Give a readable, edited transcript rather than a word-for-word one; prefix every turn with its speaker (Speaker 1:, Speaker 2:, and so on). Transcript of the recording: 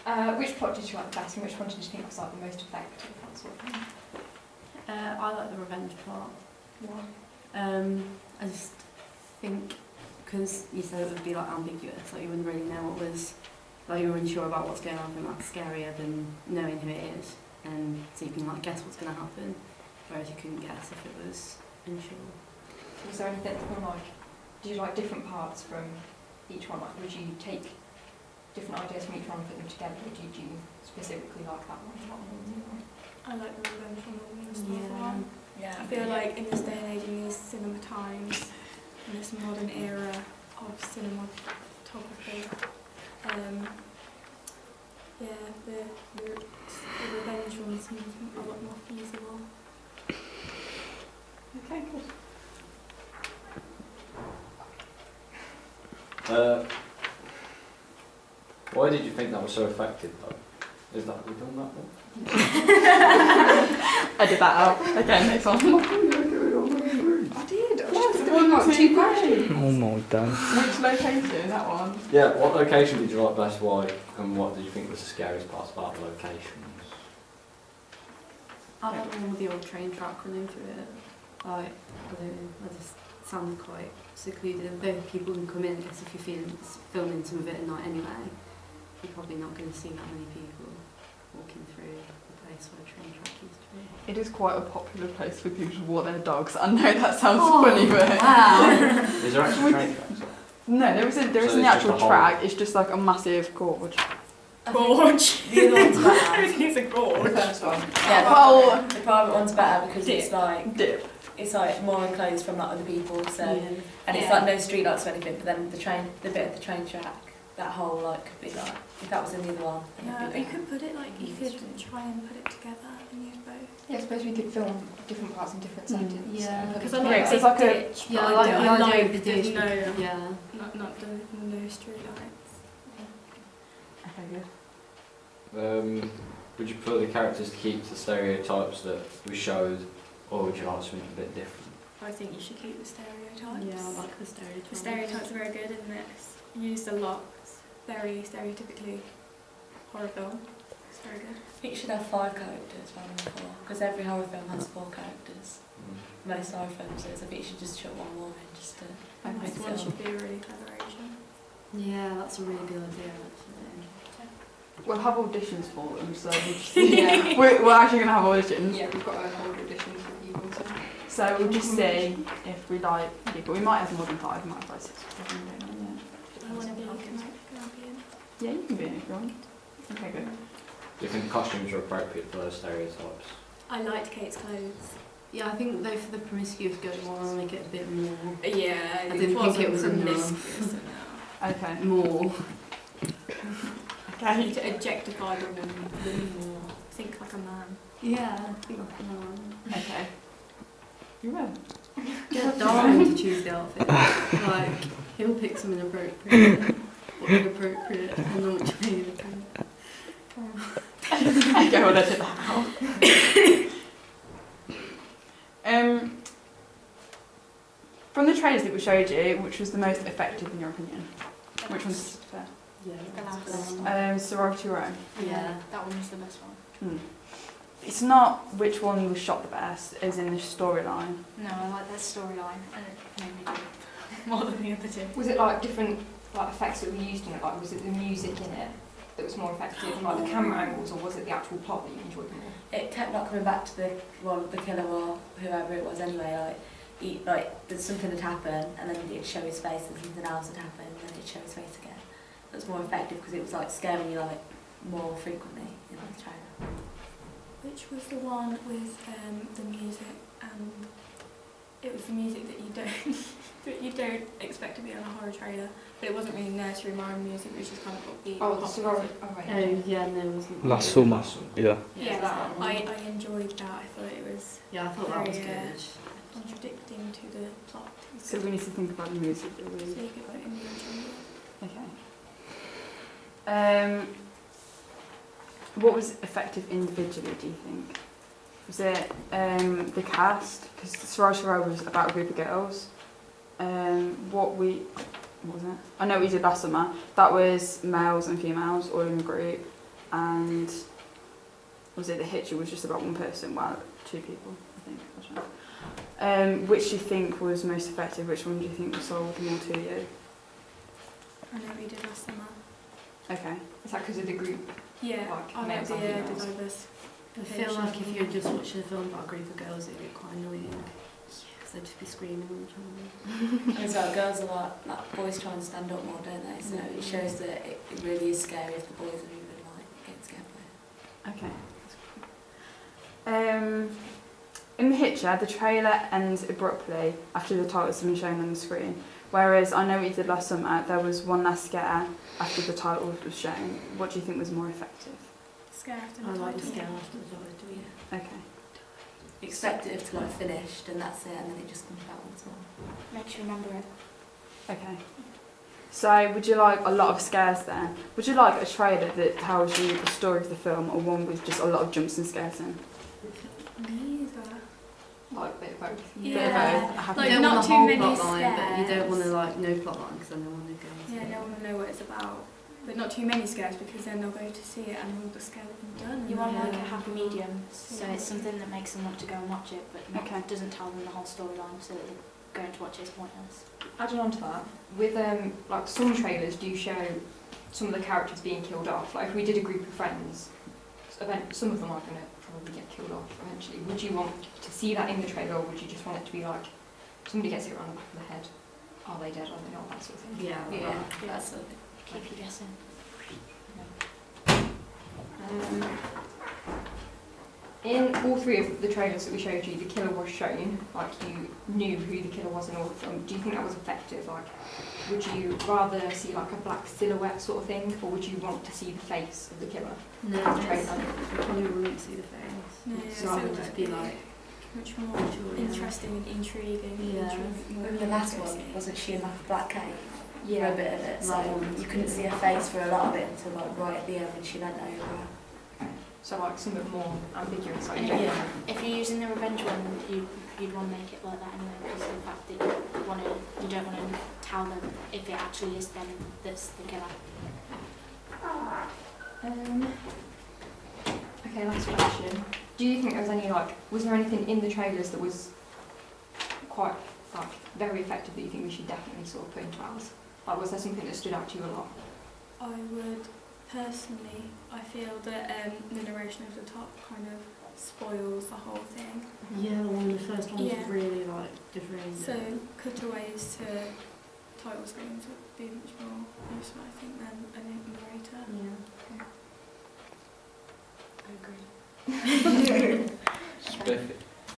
Speaker 1: Which plot did you like the best and which one did you think was like the most effective? That sort of thing.
Speaker 2: I like the revenge plot.
Speaker 1: Why?
Speaker 2: I just think, because you said it would be like ambiguous, like you wouldn't really know what was, like you were unsure about what's going on, and that's scarier than knowing who it is, and so you can like guess what's going to happen, whereas you couldn't guess if it was unsure.
Speaker 1: Was there anything from like, did you like different parts from each one? Like, would you take different ideas from each one and put them together, or did you specifically like that one a lot more than the other one?
Speaker 3: I like the revenge one.
Speaker 4: Yeah.
Speaker 3: I feel like in this day and age, in these cinema times, in this modern era of cinematography, the revenge one seems a lot more feasible.
Speaker 1: Okay, cool.
Speaker 5: Why did you think that was so effective though? Is that we've done that one?
Speaker 6: Edit that out. Okay, next one.
Speaker 1: I did. I was just doing like 2 questions.
Speaker 6: Oh my god.
Speaker 7: Which location? That one?
Speaker 5: Yeah, what location did you like best, why, and what did you think was the scariest parts about the locations?
Speaker 2: I don't know the old train track running through it. Like, I don't know, I just sounded quite secluded. Though people can come in, I guess if you're filming some of it at night anyway, you're probably not going to see that many people walking through the place where a train track used to be.
Speaker 7: It is quite a popular place for people to walk their dogs. I know that sounds funny, but
Speaker 2: Wow!
Speaker 5: Is there actually train tracks?
Speaker 7: no, there isn't
Speaker 5: So
Speaker 7: the
Speaker 5: it's
Speaker 7: actual
Speaker 5: just a
Speaker 7: track. It's just like a massive gorge.
Speaker 4: Gorge. The other one's better.
Speaker 3: Everything's a
Speaker 1: The
Speaker 3: gorge.
Speaker 1: first one.
Speaker 4: Yeah,
Speaker 7: Well,
Speaker 4: the private one's better because it's like
Speaker 7: dip.
Speaker 4: more enclosed from like other people. So and it's
Speaker 2: Yeah.
Speaker 4: like no street lights or anything. But then the bit of the train track, that whole like could be like if that was in the other one. then it'd
Speaker 3: Yeah,
Speaker 4: be
Speaker 3: you
Speaker 4: better.
Speaker 3: could put it like you could try and put it together and use both.
Speaker 1: Yeah, I suppose we could film different parts in different settings.
Speaker 2: Yeah.
Speaker 1: and put
Speaker 3: Because
Speaker 1: them
Speaker 3: I
Speaker 7: Yeah,
Speaker 3: like
Speaker 7: 'cause
Speaker 3: this
Speaker 7: it's like a-
Speaker 3: ditch,
Speaker 2: Yeah,
Speaker 3: but
Speaker 2: I like the idea of the
Speaker 3: there's
Speaker 2: ditch.
Speaker 3: no
Speaker 2: Yeah.
Speaker 3: not the no street lights.
Speaker 7: Okay, good.
Speaker 5: Would you prefer the characters to keep the stereotypes that we showed, or would you like something a bit different?
Speaker 3: I think you should keep the stereotypes.
Speaker 2: Yeah, I like the stereotypes.
Speaker 3: The stereotypes are very good and it's used a lot. It's very stereotypically horror film. It's very good.
Speaker 4: I think you should have 5 characters rather than 4 because every horror film has 4 characters. Most horror films is. I think you should just chuck one more in just to.
Speaker 3: And
Speaker 4: Makes
Speaker 3: this one
Speaker 4: it
Speaker 3: should be a really clever Asian.
Speaker 2: Yeah, that's a really good idea actually.
Speaker 7: We'll have auditions for them, so we'll just see. We're actually going to have auditions.
Speaker 1: Yeah, we've got an old edition for people.
Speaker 7: So we'll just see if we like people. We might have more than 5, we might have like 6 or 7. We don't know
Speaker 3: I want to be Canadian.
Speaker 7: yet. Yeah, you can be in if you want. Okay, good.
Speaker 5: Do you think the costumes are appropriate for those stereotypes?
Speaker 3: I liked Kate's clothes.
Speaker 2: Yeah, I think though for the promiscuous girl, I want to make it a bit more.
Speaker 3: Yeah,
Speaker 2: I didn't think it was
Speaker 3: promiscuous enough.
Speaker 7: Okay.
Speaker 2: More.
Speaker 3: I need to objectify the woman more. Think like a man.
Speaker 2: Yeah, I think no.
Speaker 7: Okay. You will.
Speaker 2: Get Darwin to choose the outfit. Like, he'll pick something appropriate. Or inappropriate, and not which way you
Speaker 7: Okay, well, let's hit that out. From the trailers that we showed you, which was the most effective in your opinion? Which one's fair?
Speaker 2: Yeah,
Speaker 3: The last
Speaker 2: that's
Speaker 3: one.
Speaker 7: Sorority Row.
Speaker 2: Yeah.
Speaker 3: That one was the best one.
Speaker 7: It's not which one was shot the best, as in the storyline.
Speaker 3: No, I like that storyline and it made me do it more than the other 2.
Speaker 1: Was it like different like effects that were used in it? Like, was it the music in it that was more effective, and like the camera angles, or was it the actual plot that you enjoyed more?
Speaker 4: It kept not coming back to the killer or whoever it was anyway. Like something had happened and then it'd show his face and something else had happened and then it'd show his face again. It was more effective because it was like scaring you like more frequently in the trailer.
Speaker 3: Which was the one with the music, and it was the music that you don't that you don't expect to be on a horror trailer, but it wasn't really nursery rhyme music, which is kind of upbeat.
Speaker 1: Oh, the sorority. Oh, right.
Speaker 2: Oh, yeah, no, it wasn't.
Speaker 6: Last summer. Yeah.
Speaker 3: Yeah,
Speaker 1: that one.
Speaker 3: I enjoyed that. I thought it was
Speaker 2: Yeah, I thought that was
Speaker 3: very,
Speaker 2: good.
Speaker 3: contradicting to the plot.
Speaker 7: So we need to think about the music that we.
Speaker 3: So you could put in the intro.
Speaker 7: Okay. What was effective individually, do you think? Was it the cast? Because Sorority Row was about a group of girls. What was it? I know we did last summer. That was males and females all in a group. and was it the Hitcher was just about one person? Well, two people, I think. Which do you think was most effective? Which one do you think sold more to you?
Speaker 3: I know we did last summer.
Speaker 7: Okay.
Speaker 1: Is that because of the group?
Speaker 3: Yeah,
Speaker 1: Like,
Speaker 3: I like
Speaker 1: males
Speaker 3: the
Speaker 1: and females?
Speaker 3: diverse.
Speaker 2: I feel like if you were just watching a film about a group of girls, it'd be quite annoying. Because they'd just be screaming all the time.
Speaker 4: And as well, girls a lot, like boys try and stand up more, don't they? So it shows that it really is scary if the boys are even like getting scared by it.
Speaker 7: Okay. In The Hitcher, the trailer ends abruptly after the titles have been shown on the screen. Whereas I know what you did last summer, there was one last scare after the title was shown. What do you think was more effective?
Speaker 3: Scare after
Speaker 2: I
Speaker 3: the
Speaker 2: like the
Speaker 3: title.
Speaker 2: scare after the title, yeah.
Speaker 7: Okay.
Speaker 4: Expect it to like finished and that's it, and then it just comes back once more.
Speaker 3: Makes you remember it.
Speaker 7: Okay. So, would you like a lot of scares then? Would you like a trailer that tells you the story of the film, or one with just a lot of jumps and scares in?
Speaker 3: Neither.
Speaker 1: Like a bit of both.
Speaker 3: Yeah.
Speaker 7: Bit of both. Happy.
Speaker 3: Like,
Speaker 2: You don't
Speaker 3: not
Speaker 2: want the
Speaker 3: too
Speaker 2: whole
Speaker 3: many
Speaker 2: plot line, but you don't
Speaker 3: scares.
Speaker 2: want to like no plot line because then no one will go.
Speaker 3: Yeah, no one will know what it's about. But not too many scares because then they'll go to see it and all the scare will be done.
Speaker 8: You want like a
Speaker 3: Yeah.
Speaker 8: happy medium, so it's something that makes them want to go and watch it, but not,
Speaker 7: Okay.
Speaker 8: doesn't tell them the whole storyline, so that going to watch it is pointless.
Speaker 1: Adding on to that, with like some trailers do show some of the characters being killed off. Like if we did a group of friends, some of them are going to probably get killed off eventually. Would you want to see that in the trailer, or would you just want it to be like somebody gets hit around the back of the head? Are they dead? Are they not? That sort of thing.
Speaker 2: Yeah.
Speaker 4: Yeah, that's it.
Speaker 8: Keep you guessing.
Speaker 1: In all three of the trailers that we showed you, the killer was shown. Like you knew who the killer was in all of them. Do you think that was effective? Like, would you rather see like a black silhouette sort of thing, or would you want to see the face of the killer?
Speaker 2: No,
Speaker 1: in the trailer?
Speaker 2: you probably wouldn't see the face.
Speaker 3: No,
Speaker 2: So
Speaker 3: so
Speaker 2: I would
Speaker 3: it'd
Speaker 2: just be like,
Speaker 3: much more
Speaker 2: Yeah.
Speaker 3: interesting and intriguing.
Speaker 2: Yeah.
Speaker 4: Remember the last one, wasn't she in like a black cape for a bit of it? So
Speaker 2: Right.
Speaker 4: you couldn't see her face for a lot of it until like right at the end when she leant over.
Speaker 1: So like something more ambiguous. Like,
Speaker 8: And
Speaker 1: you don't
Speaker 8: if-
Speaker 1: know.
Speaker 8: If you're using the revenge one, you'd want to make it like that anyway, because of the fact that you don't want to tell them if it actually is them that's the killer.
Speaker 1: Okay, last question. Do you think there was any was there anything in the trailers that was quite very effective that you think we should definitely sort of put into ours? Like, was there something that stood out to you a lot?
Speaker 3: I would personally, I feel that the narration over the top kind of spoils the whole thing.
Speaker 2: yeah, the one, the first one was
Speaker 3: Yeah.
Speaker 2: really like different.
Speaker 3: So cutaways to title screens would be much more useful, I think, than a narrator.
Speaker 2: Yeah.
Speaker 8: I agree.
Speaker 5: But